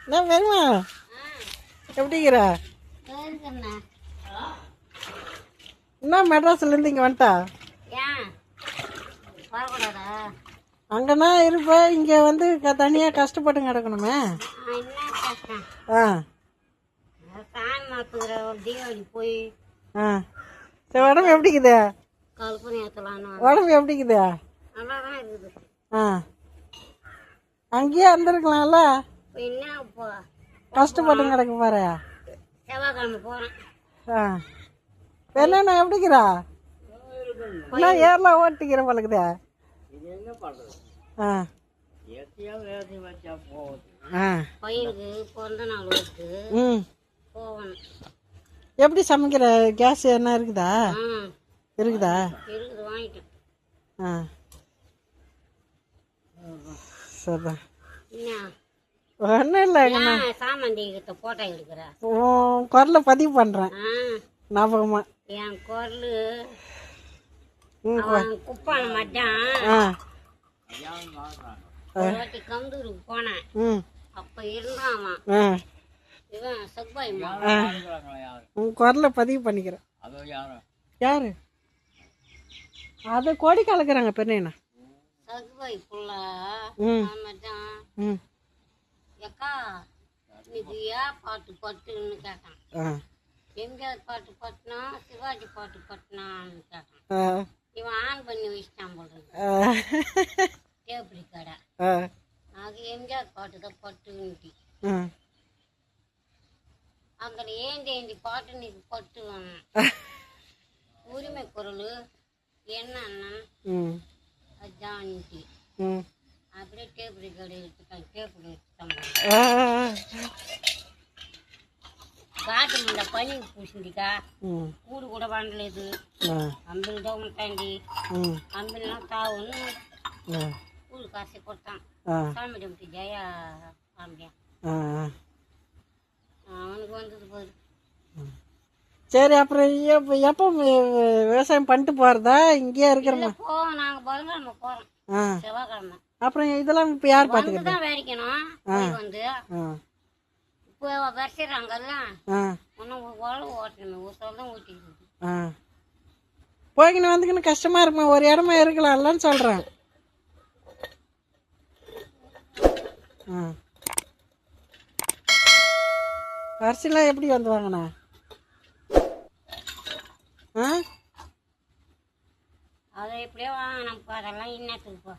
என்ன வேணுமா? எப்படிங்கிற? என்ன மெட்ராஸ்லேருந்து இங்கே வந்துட்டா? அங்கேனா இருப்ப, இங்கே வந்து தனியாக கஷ்டப்பட்டு கிடக்கணுமே. ஆ போய் ஆ சரி, உடம்பு எப்படிக்குது? உடம்பு எப்படிக்குது? நல்லாதான் இருக்குது. ஆ அங்கேயே இருந்திருக்கலாம்ல. என்ன இப்போ கஷ்டப்பட்டு கிடக்க பாரு. செவ்வாய்க்கிழமை போகிறேன். ஆ என்னண்ணா எப்படிக்கிறா? என்ன ஏர்லாம் ஓட்டிக்கிற பழகுதா? ஆ ஆ பையனுக்கு பிறந்த நாள் வருது. ம் போகணும். எப்படி சமைக்கிற? கேஸ் என்ன இருக்குதா? இருக்குதா? இருக்குது, வாங்கிட்டேன். ஆ சரிதான். ஒன்றும் இல்லைங்கண்ணா, சாமந்திகிட்ட போட்டோ எடுக்கிற உன் குரலை பதிவு பண்ணுறேன் ஞாபகமா. என் குரல் குப்பான மச்சான். ஆ ஒரு வாட்டி கந்தூருக்கு போனேன். ம் அப்ப இருந்தான் அவன். ஆ இவன் செவ்வாய் உன் குரலை பதிவு பண்ணிக்கிறேன். யாரு அது? கோடி கலக்குறாங்க பெண்ணா. சகுபாய் புள்ள மச்சான். ம் எக்கா இன்னைக்கு ஏன் பாட்டு பட்டுன்னு கேட்டான். எம்ஜிஆர் பாட்டு பட்டினா சிவாஜி பாட்டு பட்டினான்னு கேட்டான். இவன் ஆன் பண்ணி வச்சிட்டான் போடுறது டேப்ரி கடை. ஆக எம்ஜிஆர் பாட்டு தான் பட்டுன்னுட்டி. அதில் ஏந்தி பாட்டு நீக்கு பட்டு உரிமை குரல் என்னன்னா அஜான்ட்டி. அப்படியே டேப்ரி கடை எடுத்துட்டான். டேப்ரி எடுத்துட்டான். காட்டு முண்டை பனி பூசிண்டிக்கா கூடு கூட வாண்டలేదు. அம்பில் தான் ఉంటాయండి. அம்பில்லாம் தாவுன்னு கூடு காசு கொடுத்தான். சாமி டம்பி ஜெயா ஆம்பியா அவனுக்கு வந்தது போது. சரி, அப்புறம் எப்போ விவசாயம் பண்ணிட்டு போறதா? இங்கேயே இருக்கிறோமா? போவோம், நாங்கள் புதன்கிழமை போகிறோம். செவ்வாய்க்கிழமை. அப்புறம் இதெல்லாம் இப்போ யார் பார்த்துக்கிட்டு தான் வேடிக்கணும். வந்து இப்போ வரிசைறாங்கல்ல, ஒன்றும் உழவு ஓட்டணுமே, ஒரு சொல் தான் ஊட்டிக்கிட்டு போய்கின்னு வந்துக்கின்னு கஷ்டமா இருக்குமா? ஒரு இடமா இருக்கலாம்லன்னு சொல்கிறேன். அரிசிலாம் எப்படி வந்து வாங்கினா? அதை எப்படியோ வாங்க, நமக்கு அதெல்லாம் இன்னத்துக்கு போ.